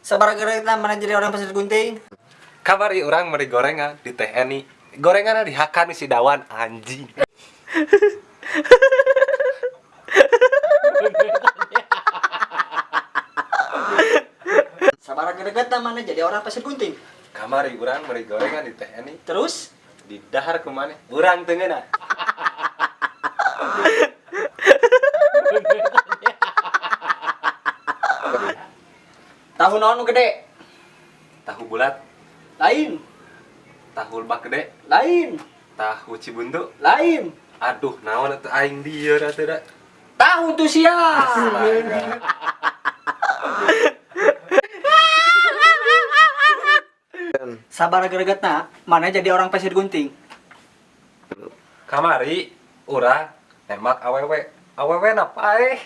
Sabar kita mana jadi orang pasir gunting. Kabari orang meri gorengan di TNI. Gorengan dihakan si Dawan anjing. Sabar kita mana jadi orang pasir gunting. Kamari orang meri gorengan di TNI. Terus Di dahar kemana? Urang tengeuna. tahu naon nu gede? Tahu bulat, Lain, tahu lebak gede, lain, tahu cibuntu. lain. Aduh, naon atuh aing dieu atuh da. Tahu tuh sia. Astaga. Sabar gregetna mana jadi orang pasir gunting. Kamari urang emak awewe. Awewe na paeh.